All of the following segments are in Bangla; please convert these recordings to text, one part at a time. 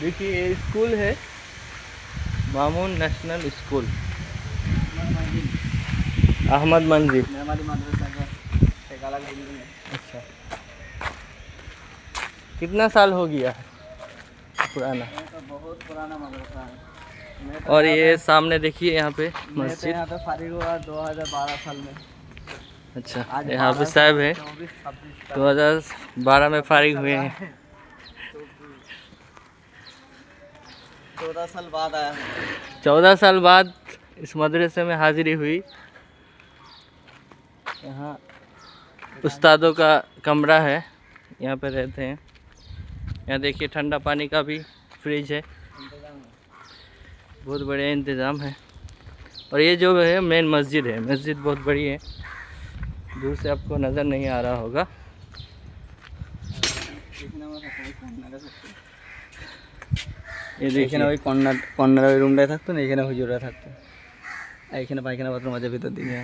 देखिए ये स्कूल है, मामून नेशनल स्कूल, अहमद मंजिल। मेहमानी माद्रासा का एक अलग बिल्डिंग है। अच्छा, कितना साल हो गया है पुराना? ये तो बहुत पुराना मदरसा है। मैं तो और यहाँ ये सामने देखिए यहाँ पे मैं तो मस्जिद। यहाँ पे फारिग हुआ 2012 साल में। अच्छा, आज यहाँ पे 12 साहब है 24-26 2012 में फारिग हुए हैं। 14 साल बाद आया हूँ। 14 साल बाद इस मदरसे में हाजिरी हुई। यहाँ उस्तादों का कमरा है, यहाँ पे रहते हैं। यहाँ देखिए ठंडा पानी का भी फ्रिज है, बहुत बढ़िया इंतज़ाम है। और ये जो है मेन मस्जिद है, मस्जिद बहुत बड़ी है, दूर से आपको नज़र नहीं आ रहा होगा। ये এখানে देखिए, ওই কর্নার ওই রুমটায় থাকতো না, এখানে হুজুররা থাকতো। আর এখানে পায়খানা বাথরুম আছে ভিতর দিকে।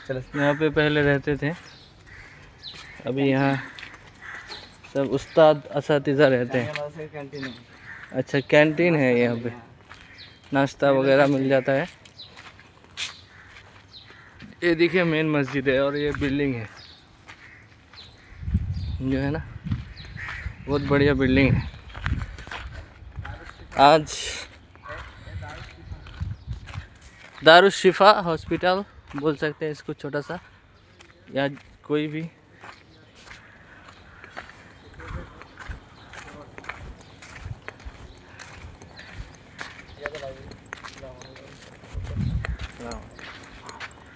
চলো यहाँ पे पहले रहते थे, अभी यहाँ सब उस्ताद असातिज़ा रहते हैं। ক্যান্টিন है। अच्छा, कैंटीन है यहाँ पे, नाश्ता वगैरह मिल जाता है। ये देखिए मेन मस्जिद है और ये बिल्डिंग है जो है ना, बहुत बढ़िया बिल्डिंग है। आज दारुश शिफा हॉस्पिटल बोल सकते हैं इसको, छोटा सा, या कोई भी।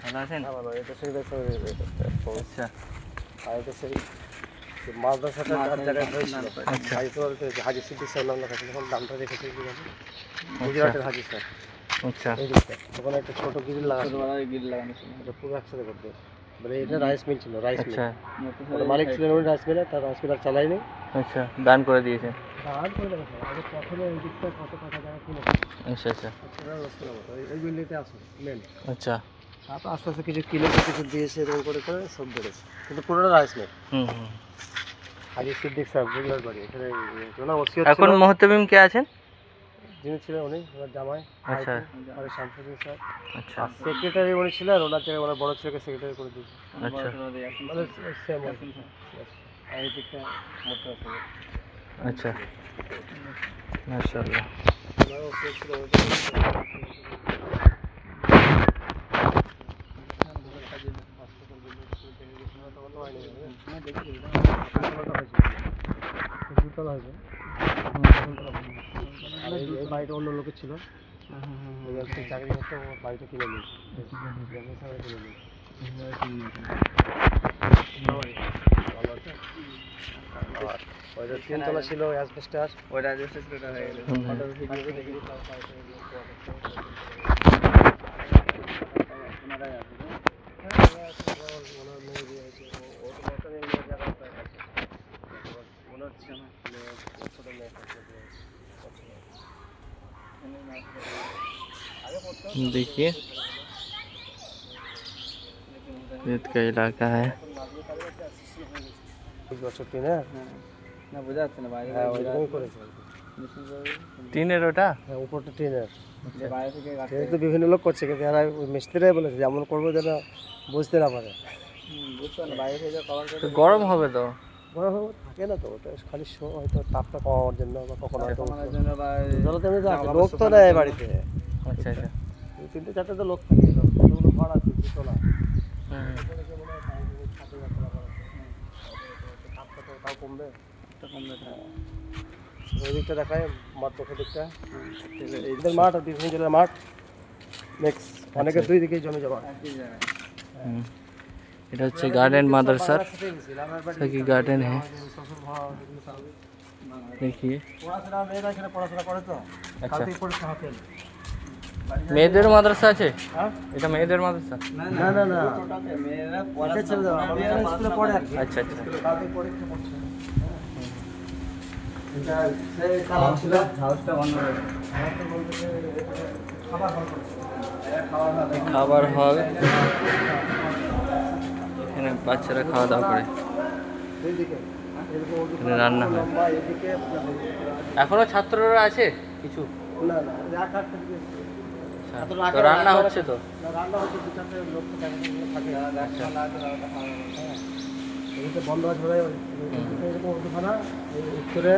ভালো আছেন? আচ্ছা মাদ্রাসাটা চার জায়গায় হয়েছিল। আচ্ছা হাজি তো হাজি সিদ্দিক স্যার নাম লেখা ছিল, তখন দামটা রেখেছে কি জানি, গুজরাটের হাজি স্যার। अच्छा এই দিকটা ওখানে একটা ছোট গ্রিল লাগানো, ছোটবেলায় গিল লাগানো ছিল। এটা পুরো একসাথে করতে। মানে এটা রাইস মিল ছিল, রাইস মিল। अच्छा মালিক ছিলেন উনি রাইস মিলে, তার রাইস মিল আর চালায়নি। अच्छा दान করে দিয়েছেন। আর করে দেখা আগে প্রথমে এই দিকটা কত টাকা জায়গা কিনে अच्छा अच्छा এই বিল্ডিংতে আসো মেন। अच्छा তারপর আস্তে আস্তে কিছু কিনেছে, কিছু দিয়েছে, এরকম করে করে সব বেড়েছে, কিন্তু পুরোটা রাইস মিল। হাজি সিদ্দিক স্যার গুজরাট বাড়ি, এখানে ওনার ওসিয়ত এখন ছিল। মোহতামিম কে আছেন? যিনি ছিলেন উনি ওনার জামাই আচ্ছা আর শামসুদ্দিন স্যার। अच्छा আর সেক্রেটারি উনি ছিলেন, আর ওনার জায়গায় ওনার বড় ছেলেকে সেক্রেটারি করে দিয়েছে। अच्छा মানে সেম আর এই দিকটা মোটা আছে। अच्छा माशाल्लाह। ওনারও ওসিয়ত ছিল দুতলা হয়েছে। আর এই বাড়িটা অন্য লোকের ছিল, চাকরি করতে ও বাড়িটা কিনে নিয়েছে, কিনে নিয়েছে। ভালো আছে। আর ওইটা তিনতলা ছিল অ্যাসবেস্টার, ওইটা অ্যাডজাস্ট হয়ে গেল। ফটো ভিডিও দেখি ওনারাই আছে। মনে হচ্ছে না ছোট মেয়ে देखिए रेत का इलाका है। বছর টিনে। না বোঝা যাচ্ছে না বাইরে। হ্যাঁ ওইরকমই করেছে। টিনের ওটা? হ্যাঁ উপরটা টিনের। বাইরে থেকে টিনের তো বিভিন্ন লোক করছে, কিন্তু এরা ওই মিস্ত্রিরাই বলেছে যেমন করবো যেন বুঝতে না পারে। বুঝতে না, বাইরে থেকে কভার করে তো গরম হবে তো। বড় হবে থাকে না তো, ওটা খালি শো হয়তো তাপটা কমানোর জন্য, বা কখনো হয়তো কমানোর জন্য বা জল তো এমনিতে আছে, লোক তো নেই বাড়িতে। अच्छा अच्छा দুই তিনটে চারটে তো লোক থাকে, কতগুলো ঘর আছে দুতলা। তাপটা তো তাও কমবে। ওই দিকটা দেখায় মাঠ, চোখের দিকটা এইদের মাঠ আর বিভিন্ন জেলার মাঠ নেক্সট, অনেকের দুই দিকেই জমি জমা। এটা হচ্ছে গার্ডেন মাদ্রাসার কি গার্ডেন है। देखिए পড়াশোনা মেয়েরা এখানে পড়াশোনা করে তো, কাল থেকে পরীক্ষা হাতে। মেয়েদের মাদ্রাসা আছে? হ্যাঁ এটা মেয়েদের মাদ্রাসা? না না না মেয়েরা এটা ছেড়ে দাও, মেয়েরা স্কুলে পড়ে আর কি। अच्छा अच्छा কাল থেকে পরীক্ষা পড়ছে। এটা সেই কালাম ছিল, হাউসটা বন্ধ হয়ে গেছে। হাউসটা বলতে যে খাবার হল করছে। খাবার হল, এখানে বাচ্চারা খাওয়া দাওয়া করে। দুই দিকে এরকম অজু এখানে রান্না হয়। লম্বা এদিকে এখনো ছাত্ররা আছে কিছু? না না এক হাত থেকে তো রান্না হচ্ছে তো? রান্না হচ্ছে 2-4টে লোক তো থাকে গাছপালা আছে এদিকে বন্ধ আছে ভাই এরকম অজুখানা উত্তরে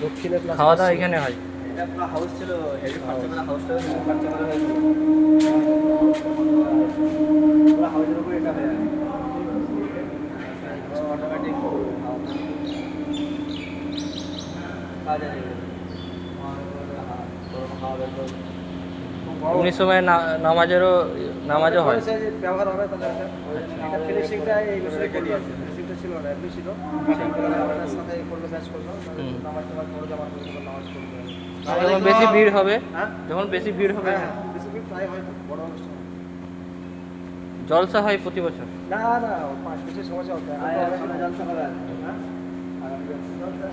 দক্ষিণে প্লাস খাওয়া দাওয়া এখানে হয়? এটা পুরো হাউস ছিল, হেভি খরচা করা হাউসটা খরচা করা হয়েছিল। পুরো হাউসের উপরে এটা হয়ে আছে অটোমেটিক কাজ আছে। এমনি সময় নামাজও হয়? ব্যবহার হবে তাদের ফিনিশিংটা এই বিষয়ে করি আছে ফিনিশিংটা ছিল না এমনি ছিল আমাদের সাথে করলে ম্যাচ করলো নামাজ টামাজ পড়ে যাওয়ার নামাজ পড়বে যখন বেশি ভিড় হবে, হ্যাঁ যখন বেশি ভিড় হবে হ্যাঁ বেশি ভিড় প্রায় হয় তো, বড় অনুষ্ঠান জলসা হয় প্রতি বছর? না না 5 বছর সমস্যা হতো জলসা করা হ্যাঁ আর জলসা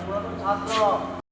পুরাতন ছাত্র